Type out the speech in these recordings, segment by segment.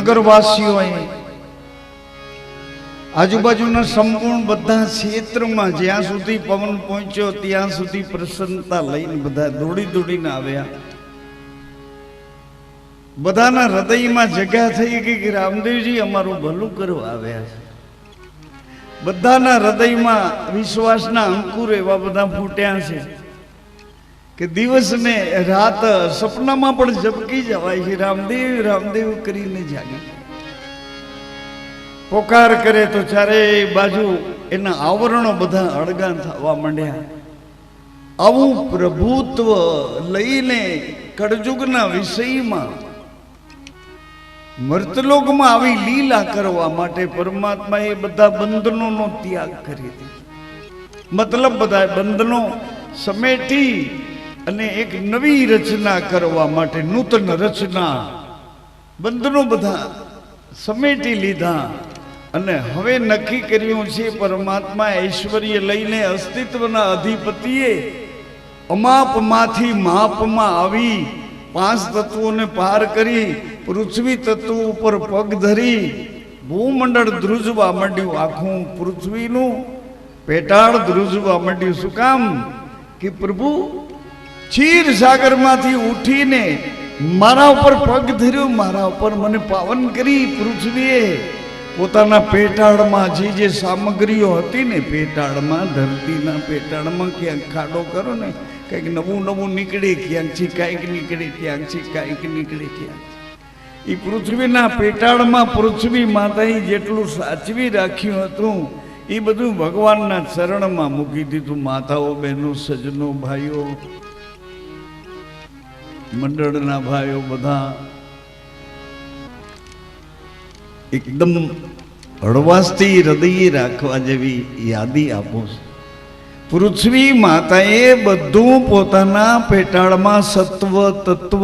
નગરવાસીઓએ આજુબાજુના સંપૂર્ણ બધા ક્ષેત્રમાં જ્યાં સુધી પવન પહોંચ્યો ત્યાં સુધી પ્રસન્નતા લઈને બધા દોડી દોડીને આવ્યા. બધાના હૃદયમાં જગ્યા થઈ ગઈ કે રામદેવજી અમારું ભલું કરવા આવ્યા છે. બધાના હૃદયમાં વિશ્વાસના અંકુર એવા બધા ફૂટ્યા છે કે દિવસ ને રાત સપનામાં પણ ઝબકી જવાય છે રામદેવ રામદેવ કરીને જાગે. પોકાર કરે તો ચારે બાજુ એના આવરણો બધા અળગા થવા માંડ્યા. આવું પ્રભુત્વ લઈને કળજુગના વિષયમાં મર્તલોકમાં આવી લીલા કરવા માટે પરમાત્માએ બધા બંધનોનો ત્યાગ કરી દીધો. મતલબ બધા બંધનો સમેટી અને એક નવી રચના કરવા માટે નૂતન રચના બંધનો બધા સમેટી લીધા અને હવે નક્કી કર્યું છે પરમાત્મા ઐશ્વર્ય લઈને અસ્તિત્વના અધિપતિએ અમાપમાંથી માપમાં આવી પાંચ તત્વોને પાર કરી પૃથ્વી તત્વ ઉપર પગ ધરી ભૂમંડળ ધ્રુજવા માંડ્યું. આખું પૃથ્વીનું પેટાળ ધ્રુજવા માંડ્યું. શું કામ? કે પ્રભુ ક્ષીર સાગરમાંથી ઉઠીને મારા ઉપર પગ ધર્યો, મારા ઉપર મને પાવન કરી. પૃથ્વીએ પોતાના પેટાળમાં જે સામગ્રીઓ હતી ને પેટાળમાં, ધરતીના પેટાળમાં ક્યાંક ખાડો કરો ને કંઈક નવું નવું નીકળે, ક્યાંકથી કાંઈક નીકળે, ક્યાંકથી કાંઈક નીકળે. ક્યાંક એ પૃથ્વીના પેટાળમાં પૃથ્વી માતાએ જેટલું સાચવી રાખ્યું હતું એ બધું ભગવાનના ચરણમાં મૂકી દીધું. માતાઓ, બહેનો, સજ્જનો, ભાઈઓ, મંડળના ભાઈઓ બધા એકદમ હળવાશથી હૃદયે રાખવા જેવી યાદી આપો. પૃથ્વી માતાએ બધું પોતાના પેટાળમાં સત્વ તત્વ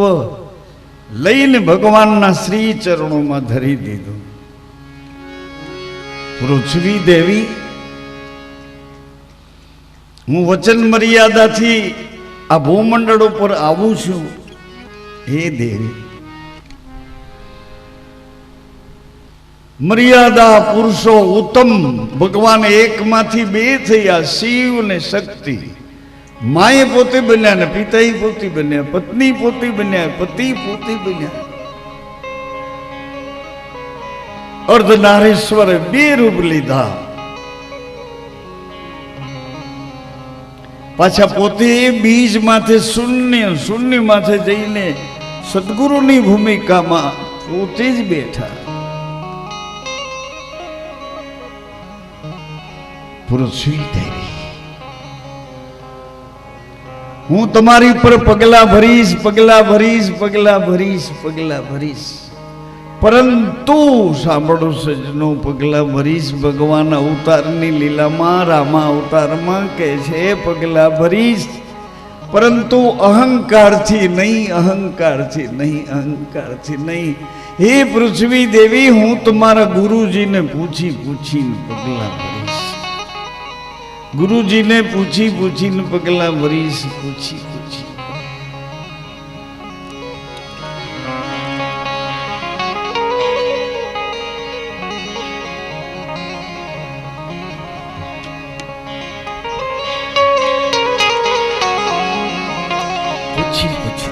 લઈને ભગવાનના શ્રી ચરણોમાં ધરી દીધું. પૃથ્વી દેવી, હું વચન મર્યાદાથી આ ભૂમંડળ ઉપર આવું છું. હે દેવી, મર્યાદા પુરુષો ઉત્તમ ભગવાન એકમાંથી બે થયા, શિવ ને શક્તિ. માએ પોતે બન્યા ને પિતાએ પોતે બન્યા, પત્ની પોતે બન્યા, પતિ પોતે બન્યા. અર્ધનારેશ્વરે બે રૂપ લીધા. પાછા પોતે બીજ માથે શૂન્ય, શૂન્ય માથે જઈને સદગુરુની ભૂમિકામાં પોતે જ બેઠા. પૃથ્વી દેવી, હું તમારી પર પગલા ભરીશ, પગલા ભરીશ, પગલા ભરીશ, પગલા ભરીશ. પરંતુ સાંભળો સજ્જનો, પગલા ભરીશ ભગવાન અવતારની લીલામાં, રામા અવતારમાં કહે છે પગલા ભરીશ, પરંતુ અહંકારથી નહીં, અહંકારથી નહીં, અહંકારથી નહીં. હે પૃથ્વી દેવી, હું તમારા ગુરુજીને પૂછી પૂછીને પગલા ભરીશ. ગુરુજીને પૂછી પૂછીને પગલા ભરીશ, પૂછી પૂછી. પૂછી પૂછી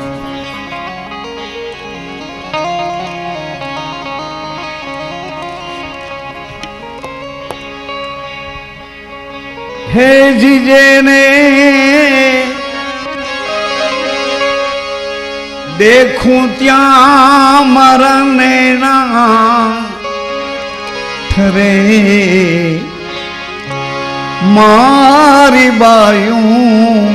હે જીજેને દેખું ત્યાં મારા નૈના ઠરે, મારી બાયું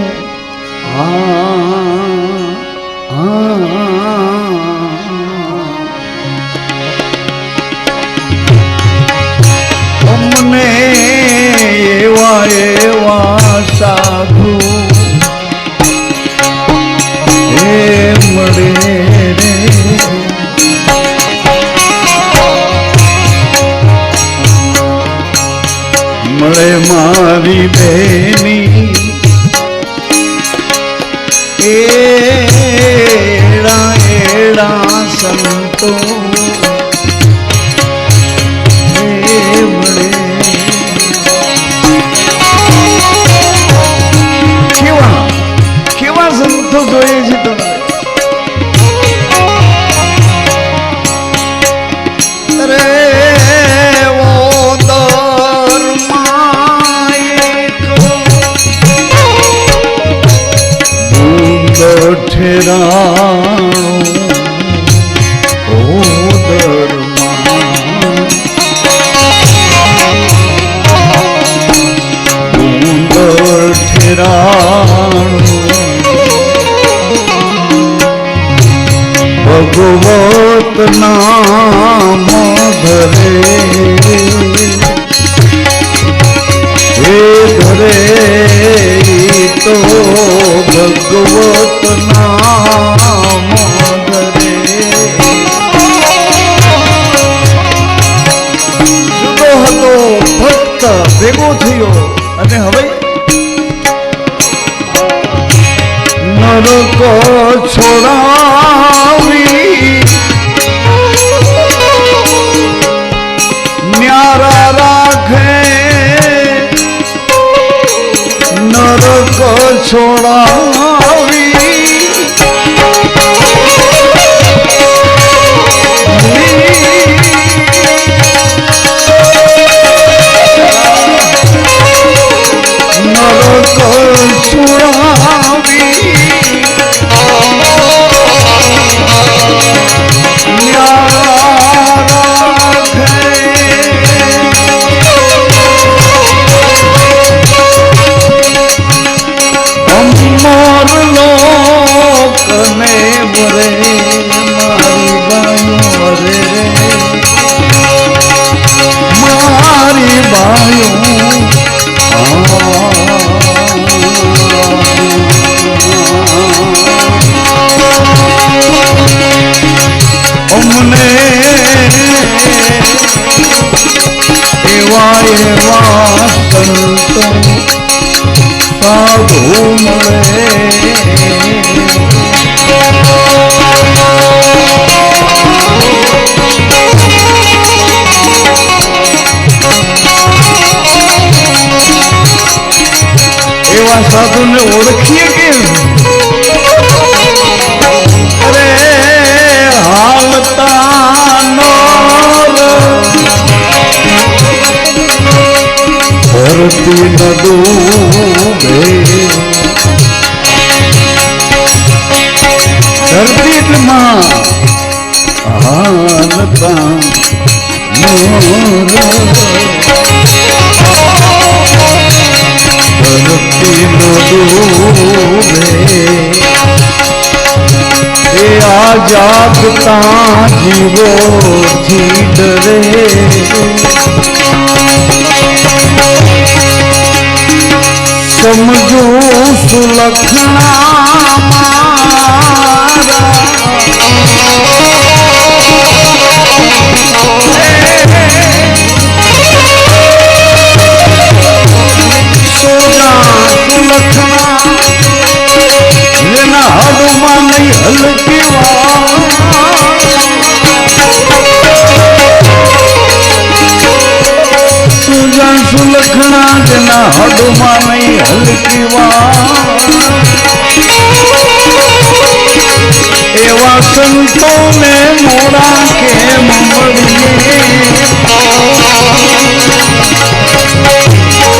અમને એવા એવા સાધુ એ મળે રે, મળે મારી બેની એડા એડા સંતો हे धरे तो भगवत नाम धरे। જુદો હતો ભક્ત ભેગો થયો અને હવે નરક છોડાવી ન્યારા રાખે નરક છોડાવી નરક છોડાવી સાધુ મળે એવા સાધુને ઓળખીએ કેમ? અરે હાલતા ધરતી ન ડૂબે ધરતીમાં હાલતા ધરતી ન ડૂબે એ આ જાગતા જીવો થી ડરે સમજો સુલખણા મારા સોજા સુલખણા જેના હડમાં નહીં હલકી સુજા સુલખણા જેના હડમાં નહીં હલકી એવા સંતોને મોડા કેમ મળીએ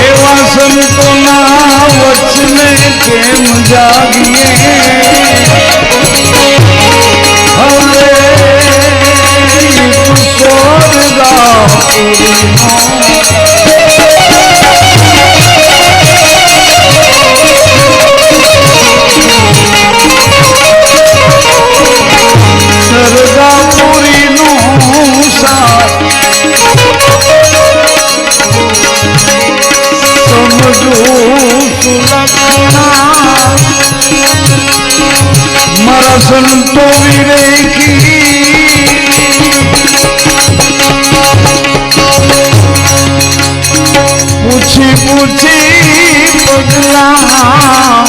એવા સંતોના વચને કેમ જાગીએ હવે મારા સંતો વિરેકી પૂછી પૂછી પગલા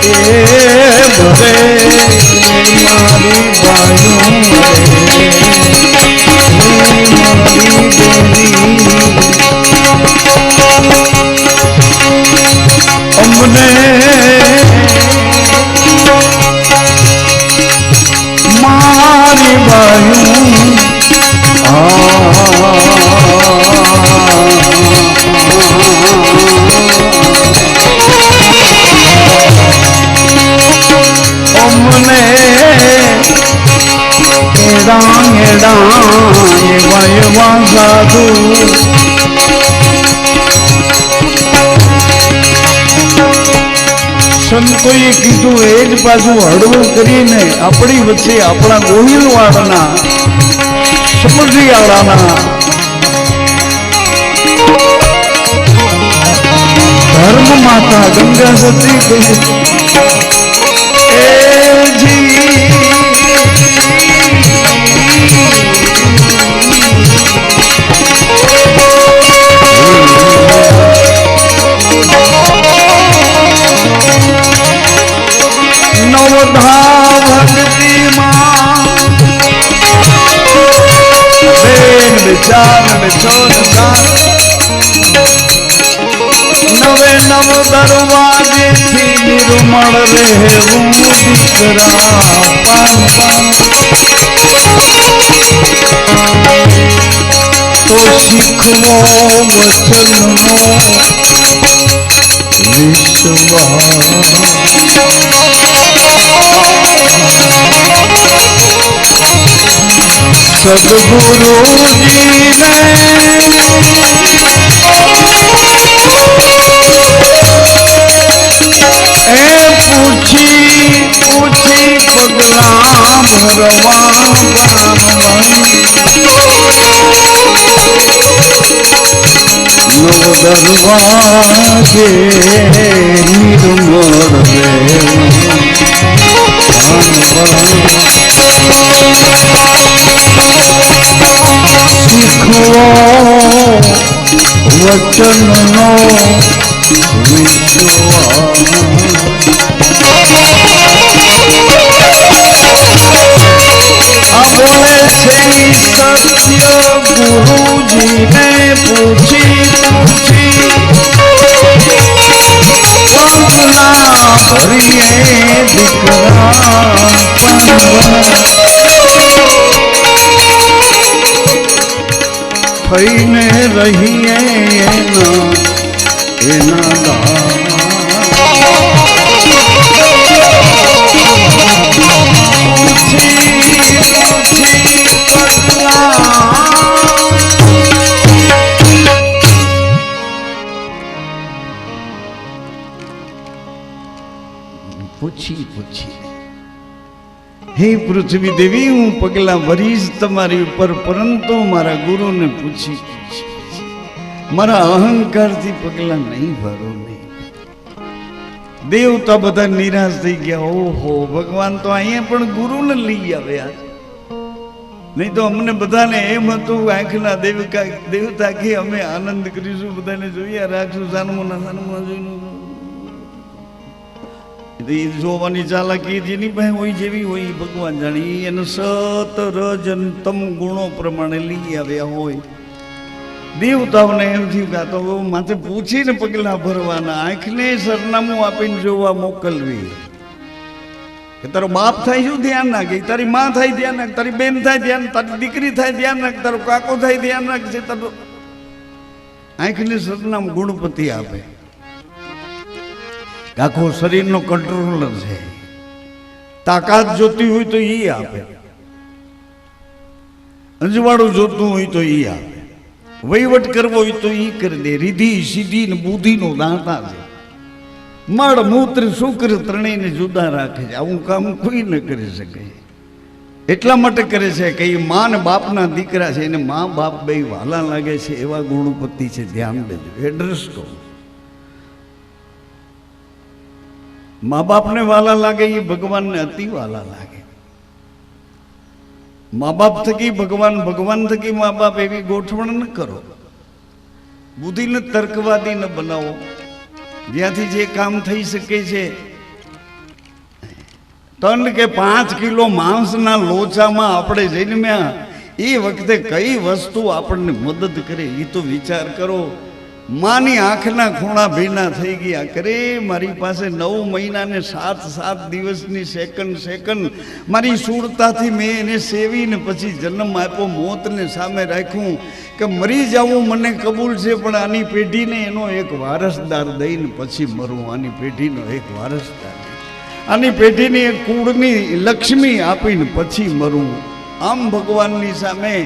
એ ભરે મારી બાયું અમને મારી બાયું અમને એડા એડા એવા એવા સાધુ સંતોએ કીધું એ જ પાછું હળવું કરીને આપણી વચ્ચે આપણા ગોહિલવાડના સમજિયાળાના ધર્મ માતા ગંગા સતી કહે નવધા ભક્તિ માં બેન બેચાર બેચોન નવે નવ દરવાજેથી નિર્મળ રહેવું દીકરા તો શીખવો વચનનો સદગુરુજીને પૂછી પૂછી પગલા ભરવા નવ દરવાજે નિર્મળ શીખવો વચનનો બોલે છે સત્ય ગુરુજીને પૂછી પૂછી પગલા ભરીએ દીકરા થઈને રહીએ એના પૂછી પૂછી હે પૃથ્વી દેવી હું પગલા ભરીશ તમારી ઉપર પરંતુ મારા ગુરુને પૂછી મારા અહંકારથી પગલા નહીં ભરો નહીં. દેવતા બધા નિરાશ થઈ ગયા. ઓહો ભગવાન તો અહીંયા પણ ગુરુને લઈ આવ્યા, નહીં તો અમને બધાને એમ હતું આંખના દેવતા કે અમે આનંદ કરીશું, બધાને જોયા રાખશું, સાનુમના જોઈને જોવાની ચાલાકી જેની પાસે હોય જેવી હોય ભગવાન જાણી એને સત રજ અને તમ ગુણો પ્રમાણે લઈ આવ્યા હોય. દેવતાઓને એમ થયું કે તો માથે પૂછીને પગલા ભરવાના, આંખને સરનામું આપીને જોવા મોકલવી કે તારો બાપ થાય શું ધ્યાન નાખે, તારી માં થાય ધ્યાન નાખ, તારી બેન થાય ધ્યાન, તારી દીકરી થાય ધ્યાન નાખ, તારો કાકો થાય ધ્યાન રાખશે. તારો આંખને સરનામું ગુણપતિ આપે, આખો શરીરનો કંટ્રોલર છે. તાકાત જોતી હોય તો એ આપે, અંજવાળું જોતું હોય તો એ આપે, વહીવટ કરવો હોય તો એ કરી દે. રીધિ સીધી ને બુદ્ધિનો દાતા છે. મળ મૂત્ર શુક્ર ત્રણેયને જુદા રાખે છે. આવું કામ કોઈ ન કરી શકે. એટલા માટે કરે છે કે એ મા ને બાપના દીકરા છે, એને મા બાપ બે વાલા લાગે છે એવા ગુણપતિ છે. ધ્યાન દેજો. એડ્રેસ કહો, મા બાપને વાલા લાગે એ ભગવાનને અતિ વાલા લાગે. મા બાપ થકી ભગવાન, ભગવાન થકી મા બાપ, એવી ગોઠવણ ન કરો. બુદ્ધિને તર્કવાદી ન બનાવો. જ્યાંથી જે કામ થઈ શકે છે. 3 કે 5 કિલો માંસના લોચામાં આપણે જન્મ્યા, એ વખતે કઈ વસ્તુ આપણને મદદ કરે એ તો વિચાર કરો. માની આંખના ખૂણા ભીના થઈ ગયા. કરે મારી પાસે 9 મહિના ને 7 દિવસની સેકન્ડ મારી સુરતાથી મેં એને સેવીને પછી જન્મ આપ્યો, મોતને સામે રાખ્યું કે મરી જાવું મને કબૂલ છે, પણ આની પેઢીને એનો એક વારસદાર દઈને પછી મરું. આની પેઢીનો એક વારસદાર, આની પેઢીની એક કુળની લક્ષ્મી આપીને પછી મરું. આમ ભગવાનની સામે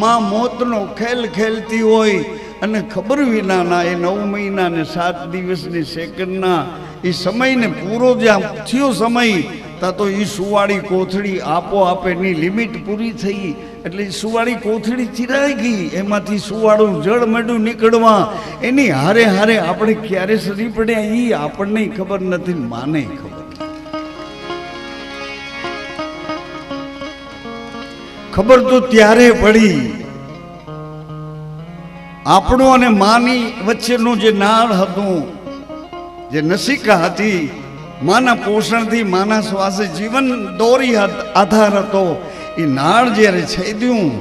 માં મોતનો ખેલ ખેલતી હોય અને ખબર વિનાના એ 9 મહિના ને 7 દિવસની સેકન્ડના એ સમયને પૂરો જ્યાં થયો સમય ત્યાં તો એ સુવાળી કોથળી આપો આપેની લિમિટ પૂરી થઈ, એટલે સુવાળી કોથળી ચિરાઈ ગઈ, એમાંથી સુવાળું જળ માંડ્યું નીકળવા. એની હારે હારે આપણે ક્યારે સરી પડ્યા એ આપણને ખબર નથી, માને ખબર. ખબર તો ત્યારે પડી આપણું અને માની વચ્ચેનું જે નાળ હતું, જે નસિકા હતી, માના પોષણથી માના શ્વાસે જીવન દોરી આધાર હતો. એ નાળ જ્યારે છેદ્યું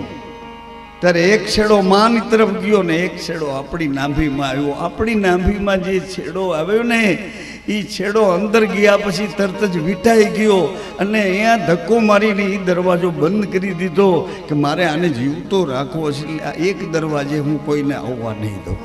ત્યારે એક છેડો માની તરફ ગયો ને એક છેડો આપણી નાભીમાં આવ્યો. આપણી નાભીમાં જે છેડો આવ્યો ને એ છેડો અંદર ગયા પછી તરત જ વીંટાઈ ગયો અને અહીંયા ધક્કો મારીને એ દરવાજો બંધ કરી દીધો કે મારે આને જીવતો રાખવો છે. આ એક દરવાજે હું કોઈને આવવા નહીં દઉં.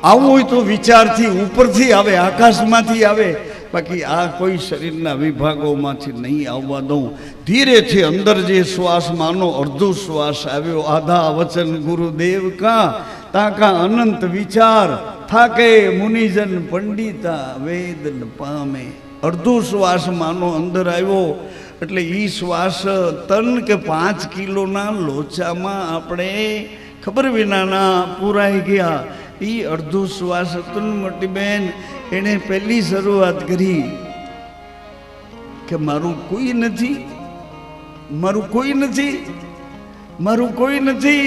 આવવું હોય તો વિચારથી ઉપરથી આવે, આકાશમાંથી આવે, બાકી આ કોઈ શરીરના વિભાગોમાંથી નહીં આવવા દઉં. ધીરેથી અંદર જે શ્વાસ માનો અડધો શ્વાસ આવ્યો, આધા વચન ગુરુદેવ કા તાકા અનંત વિચાર થાકે મુનિજન પંડિતા વેદ ન પામે. અડધો શ્વાસ માનો અંદર આવ્યો એટલે એ શ્વાસ 3 કે 5 કિલોના લોચામાં આપણે ખબર વિનાના પૂરાઈ ગયા. એ અડધો શ્વાસ હતો ને મોટી બેન, એણે પહેલી શરૂઆત કરી કે મારું કોઈ નથી, મારું કોઈ નથી, મારું કોઈ નથી.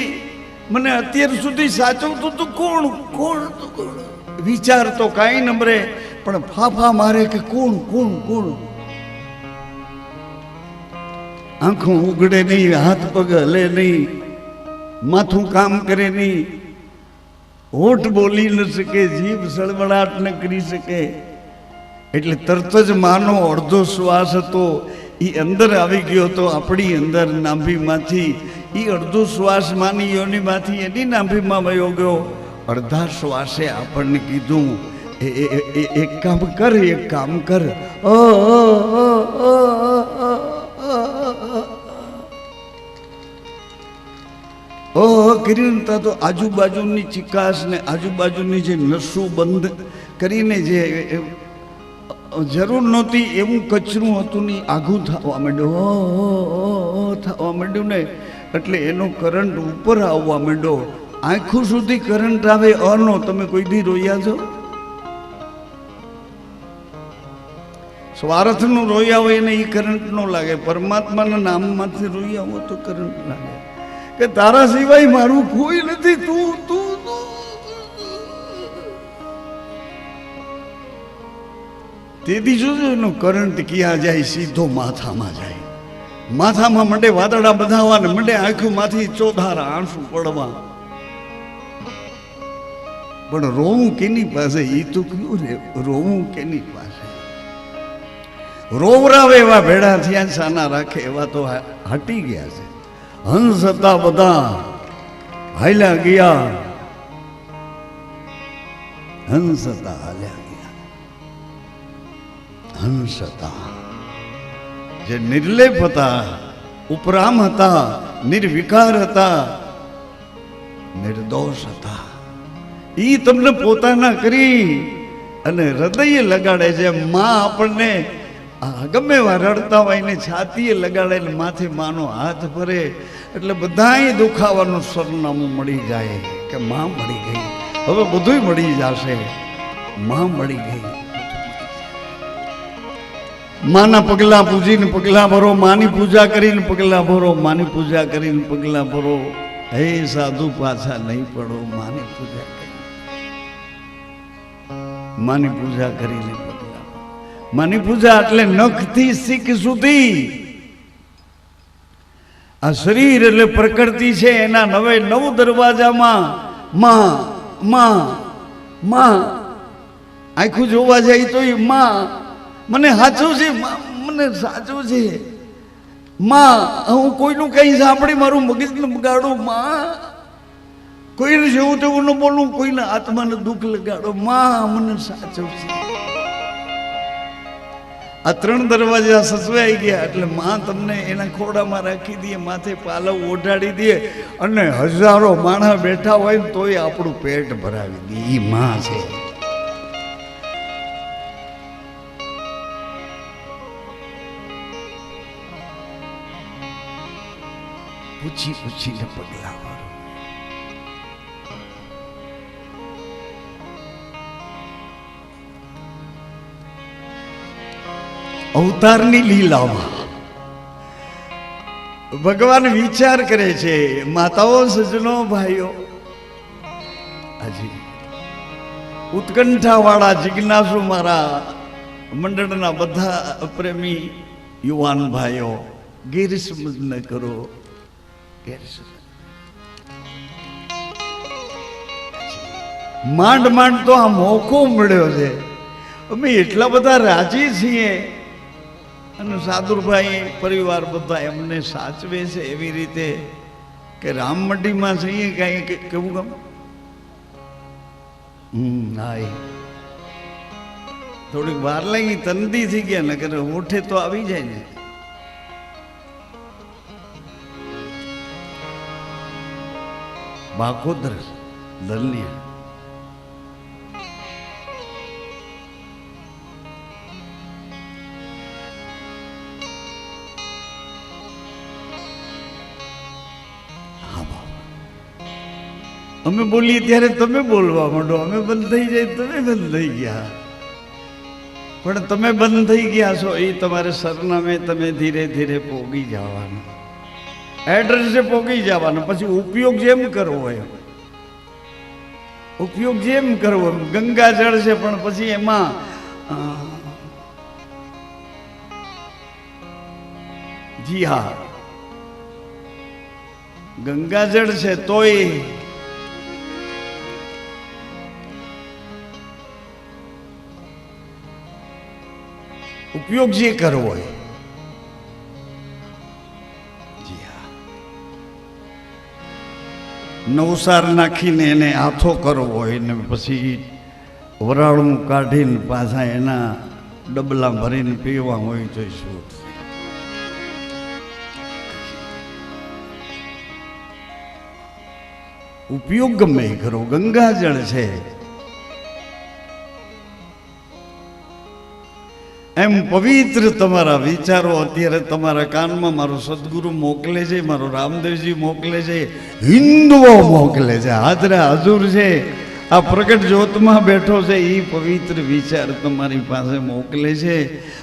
મને અત્યાર સુધી સાચવતું તો કોણ કોણ કોણ? વિચાર તો કાંઈ નંબરે, પણ ફાફા મારે કે કોણ કોણ કોણ? આંખો ઉગડે નહીં, હાથ પગ હલે નહીં, માથું કામ કરે નહીં, હોઠ બોલી ન શકે, જીભ સળવળાટ ન કરી શકે. એટલે તરત જ માનો અડધો શ્વાસ હતો એ અંદર આવી ગયો હતો આપણી અંદર નાભીમાંથી. એ અડધો શ્વાસ માની યોનિમાંથી એની નાભીમાં વયો ગયો. અડધા શ્વાસે આપણને કીધું એક કામ કર, એક કામ કર. કરીને તો આજુબાજુની ચિકાસ ને આજુબાજુની જે નસું બંધ કરીને જે જરૂર નહોતી એવું કચરું હતું ને આઘું થવા માંડ્યું, થવા માંડ્યું ને એટલે એનો કરંટ ઉપર આવવા માંડ્યો. આંખો સુધી કરંટ આવે અનો. તમે કોઈ દી રોયા છો? સ્વાર્થનું રોયા હોય એને એ કરંટ નો લાગે, પરમાત્માના નામમાંથી રોયા હોય તો કરંટ લાગે કે તારા સિવાય મારું કોઈ નથી, તું તું તેથી જોજો એનો કરંટ ક્યાં જાય, સીધો માથામાં જાય. માથામાં મંડે વાદળા બધાવા ને મંડે આંખોમાંથી ચોધારા આંસુ પડવા. પણ રોવું કેની પાસે? એ તો કયું રે, રોવું કેની પાસે? રોવરાવે એવા ભેડા થયા, સાના રાખે એવા તો હટી ગયા છે. હંસ હતા બધા હાલ્યા ગયા, હંસ હતા હાલ્યા ગયા. હંસ હતા જે નિર્લેપ હતા, ઉપરામ હતા, નિર્વિકાર હતા, નિર્દોષ હતા. ઈ તમને પોતાના કરી અને હૃદયે લગાડે છે. માં આપણને ગમે એવા રડતા હોય ને છાતીએ લગાડે ને માથે માનો હાથ ભરે એટલે બધાય દુખાવાનું સરનામું મળી જાય કે માં મળી ગઈ. હવે બધું મળી જશે, માં મળી ગઈ. માના પગલા પૂજીને પગલા ભરો, માની પૂજા કરીને પગલા ભરો, માની પૂજા કરીને પગલા ભરો. હે સાધુ પાછા નહીં પડો, માની પૂજા કરી, માની પૂજા કરીને પગલા. માની પૂજા એટલે નખથી શીખ સુધી. આ શરીર એટલે પ્રકૃતિ છે, એના 9 દરવાજામાં માં માં માં. આખું જોવા જાય તો એ માં મને સાચું છે, મને સાચું છે. માં હું કોઈનું કઈ સાંભળી મારું મગજને બગાડું, માં કોઈને જેવું તેવું ન બોલું, કોઈના આત્માને દુઃખ લગાડો, માં મને સાચું છે. આ 3 દરવાજા સચવાઈ ગયા એટલે માં તમને એના ખોડામાં રાખી દે, માથે પાલવ ઓઢાડી દે અને હજારો માણસ બેઠા હોય ને તોય આપણું પેટ ભરાવી દે. એ માં છે. પૂછી પૂછીને પગલા વાળો. અવતારની લીલામાં ભગવાન વિચાર કરે છે. માતાઓ, સજ્જનો, ભાઈઓ, હજી ઉત્કંઠા વાળા જિજ્ઞાસુ મારા મંડળના બધા પ્રેમી યુવાન ભાઈઓ, ગેરસમજ ન કરો. માંડ માંડ તો આ મોકો મળ્યો છે. અમે એટલા બધા રાજી છીએ અને સાદુરભાઈ પરિવાર બધા એમને સાચવે છે એવી રીતે કે રામમઢીમાં છીએ કઈ કેવું ગમ. હા, થોડીક વાર લાગી, તંદી થઈ ગયા ને કે ઓઠે તો આવી જાય ને. બાકોદર દલનિયા અમે બોલીએ ત્યારે તમે બોલવા માંડો, અમે બંધ થઈ જાય તમે બંધ થઈ ગયા. પણ તમે બંધ થઈ ગયા છો એ તમારે સરનામે તમે ધીરે ધીરે પોગી જવાનું, એડ્રેસે પોગી જવાનું. પછી ઉપયોગ જેમ કરવો એમ, ઉપયોગ જેમ કરવો એમ. ગંગાજળ છે પણ પછી એમાં જી હા, ગંગાજળ છે તોય ઉપયોગ જે કરવો હોય. જી હા, નવસાર નાખીને એને આથો કરવો હોય ને પછી વરાળું કાઢીને પાછા એના ડબલા ભરીને પીવા હોય તો શું. ઉપયોગ ગમે કરો. ગંગાજળ છે એમ પવિત્ર તમારા વિચારો અત્યારે તમારા કાનમાં મારો સદગુરુ મોકલે છે, મારો રામદેવજી મોકલે છે, હિન્દુઓ મોકલે છે, હાજરે હાજુર છે, આ પ્રગટ જ્યોતમાં બેઠો છે, એ પવિત્ર વિચાર તમારી પાસે મોકલે છે.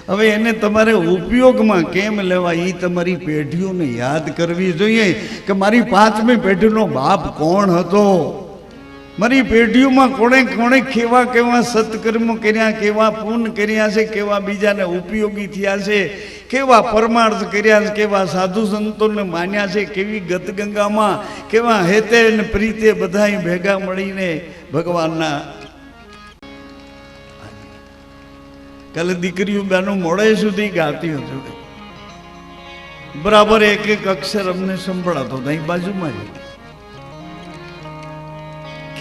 હવે એને તમારે ઉપયોગમાં કેમ લેવા એ તમારી પેઢીઓને યાદ કરવી જોઈએ કે મારી પાંચમી પેઢીનો બાપ કોણ હતો, મારી પેઢીઓમાં કોણે કોણે કેવા કેવા સત્કર્મો કર્યા, કેવા પૂન કર્યા છે, કેવા બીજાને ઉપયોગી થયા છે, કેવા પરમાર્થ કર્યા છે, કેવા સાધુ સંતોને માન્યા છે, કેવી ગતગંગામાં કેવા હેતે ને પ્રીતે બધાય ભેગા મળીને ભગવાનના. કાલે દીકરીઓ બેનો મોડે સુધી ગાતી હતી, બરાબર એક એક અક્ષર અમને સંભળાતો હતા અહીં બાજુમાં જ.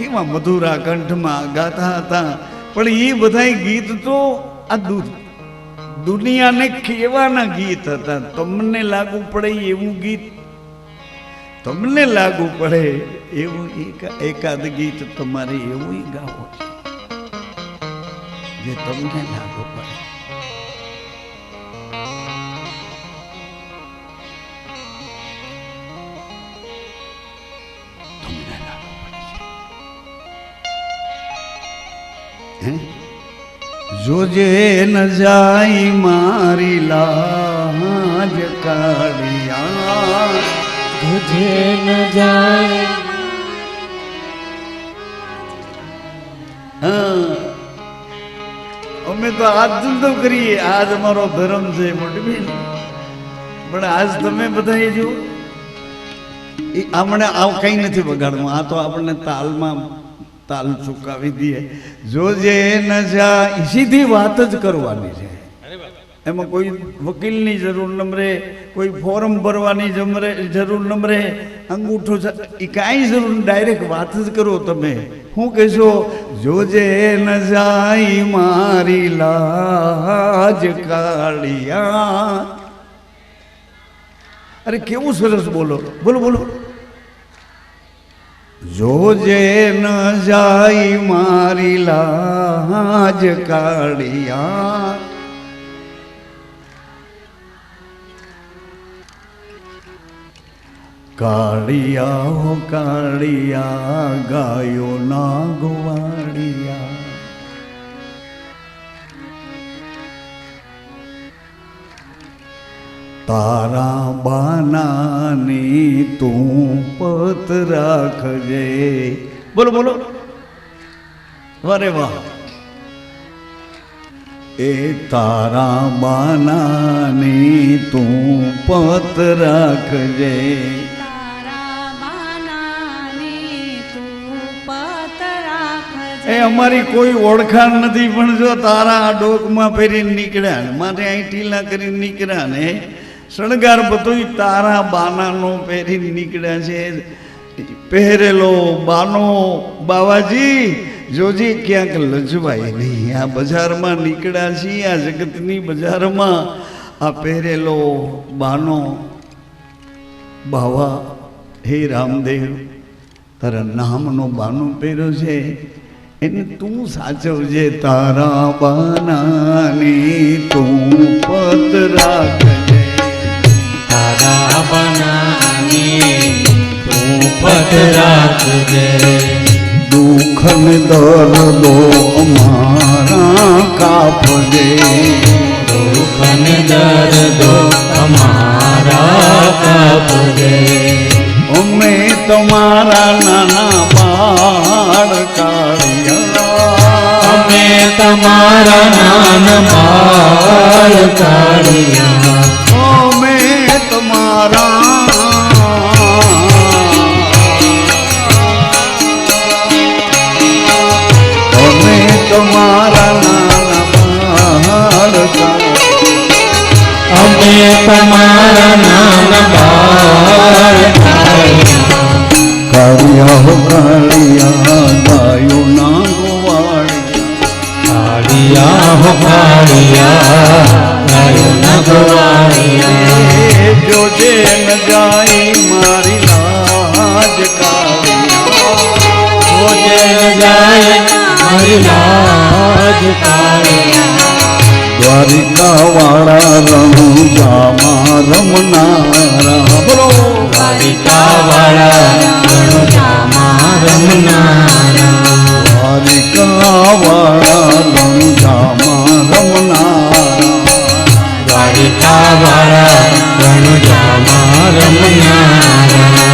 કેવા મધુરા કંઠમાં ગાતા હતા. પણ એ બધા ગીત તો આ દુનિયાને કેવાના ગીત હતા. તમને લાગુ પડે એવું ગીત, તમને લાગુ પડે એવું એકાદ ગીત તમારે એવું ગાવું છે જે તમને લાગુ પડે. જોજે ન જાય મારી લાજ કાઢિયા, જોજે ન જાય. અમે તો આજ ધંધો કરીએ, આજ અમારો ધર્મ છે મોટી બેન. પણ આજ તમે બધા જો આપણે આવું કઈ નથી બગાડવું, આ તો આપણને તાલમાં તાલ ચૂકાવી દઈએ. જોજે ન જાય સીધી વાત જ કરવાની છે, એમાં કોઈ વકીલની જરૂર ન રહે, કોઈ ફોર્મ ભરવાની જરૂર ન રહે, અંગૂઠો એ કાંઈ જરૂર નહીં, ડાયરેક્ટ વાત જ કરો. તમે શું કહેશો? જોજે ન જાય મારી લાજ કાળિયા. અરે કેવું સરસ બોલો, બોલો બોલો. જોજે ન જાય મારી લાજ કાળિયા, કાળિયા હો કાળિયા ગાયો ના ગોવાળિયા, તારા બાનાની તું પત રાખજે. બોલો બોલો, વારે વાહ. એ તારા બાનાની તું પત રાખજે, એ અમારી કોઈ ઓળખાણ નથી, પણ જો તારા આ ડોકમાં પહેરીને નીકળ્યા ને મારે અહીં ટીલા કરીને નીકળ્યા ને શણગાર બધું તારા બાનાનો પહેરીને નીકળ્યા છે. પહેરેલો બાનો બાવાજી જોજી ક્યાંક લજવાય નહીં. આ બજારમાં નીકળ્યા છીએ, આ જગતની બજારમાં આ પહેરેલો બાનો બાવા, હે રામદેવ તારા નામનો બાનો પહેર્યો છે, એને તું સાચવજે. તારા બાનાની તું પત રાખજે, તારા બાનાની તું પત રાખજે. દુઃખ ને દર્દો અમારા કાપજે, દુઃખ ને દર્દો અમારા કાપજે. અમે તમારા નાના બાળ કાળિયા, અમે તમારા નાના બાળ કાળિયા, અમે તમારા અમે તમારા નાના બાળ કાળિયા. કાળિયા હો કાળિયા ગાયો ના ગોવાળિયા, કાળિયા હો કાળિયા ગાયો ના ગોવાળિયા. જોજે ન જાય મારી લાજ કાળિયા, જોજે ન જાય મારી લાજ કાળિયા. દ્વારિકા વાળા રણુજામાં રમનારા, બોલો દ્વારિકા વાળા રણુજામાં રમનારા, દ્વારિકા વાળા રણુજામાં રમનારા, દ્વારિકા વાળા રણુજામાં રમનારા.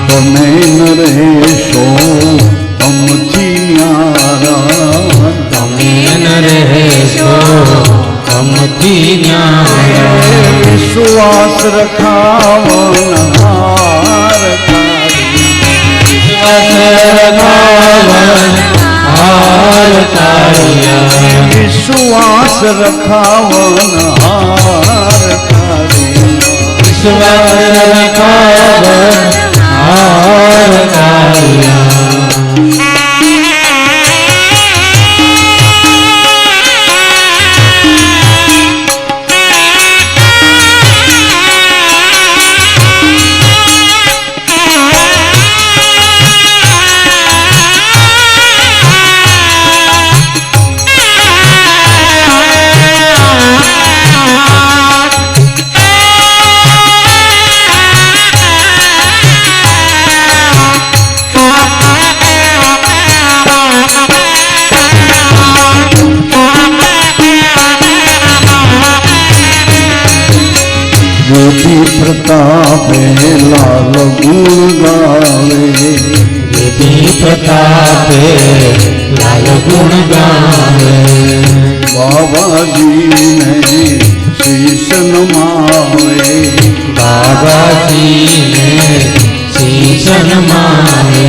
તમે ન રહેશો અમથી ન્યારા, તમે ન રહેશો અમથી ન્યારા. વિશ્વાસ રખાવનહાર હાર કાળિયા, વિશ્વાસ રખાવનહાર કાળિયા, વિશ્વાસ રખાવન હાર કાળિયા. જ્યોતિ પ્રતાપે લાલ ગુણ ગાવે, વિધિ પ્રતાપે લાલ ગુણ ગાવે. બાબાજીને શીશ નમાવે, બાબાજીને શીશ નમાવે.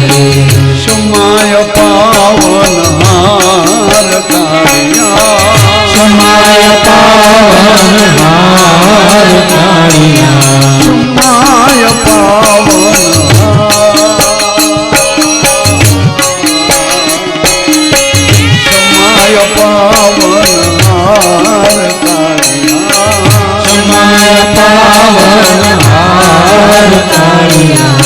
સમાય પાવન હાર કાળિયા, સમાય પાવન હાર કાળિયા, સમાય પાવન સમાય પાવન હાર કાળિયા, સમાય પાવન હાર કાળિયા.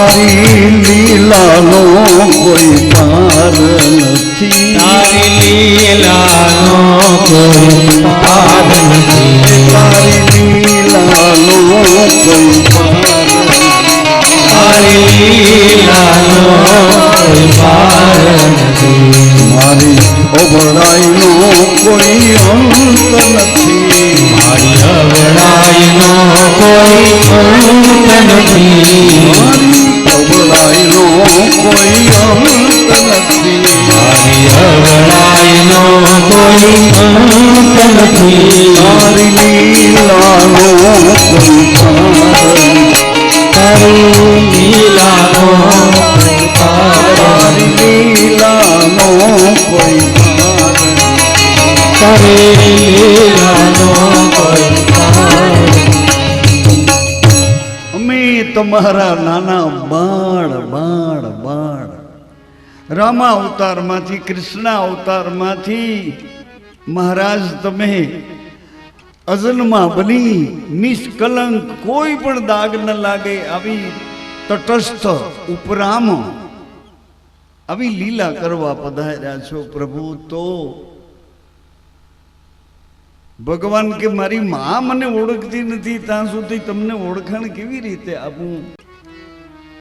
તારી લીલાનો કોઈ પાર નથી, તારી લીલાનો કોઈ પાર નથી, તારી લીલાનો કોઈ પાર તારી લીલાનો કોઈ પાર નથી, મારી અવળાઈનો કોઈ અંત નથી, મારી અવળાઈનો કોઈ અંત નથી, મારી અવળાઈનો કોઈ અંત નથી, મારી અવળાઈનો કોઈ અંત નથી, તારી લીલાનો કોઈ પાર તારી લીલાનો કોઈ પાર તારી લીલાનો કોઈ પાર તારી લીલાનો કોઈ પાર અમે તમારા નાના બાળ બાળ બાળ રામા અવતારમાંથી કૃષ્ણ અવતારમાંથી મહારાજ તમે અજન્મા બની નિષ્કલંક કોઈ પણ દાગ ન લાગે આવી તટસ્થ ઉપરામ આવી લીલા કરવા પધાર્યા છો પ્રભુ. તો ભગવાન કે મારી મા મને ઓળખતી નથી ત્યાં સુધી તમને ઓળખાણ કેવી રીતે આપું?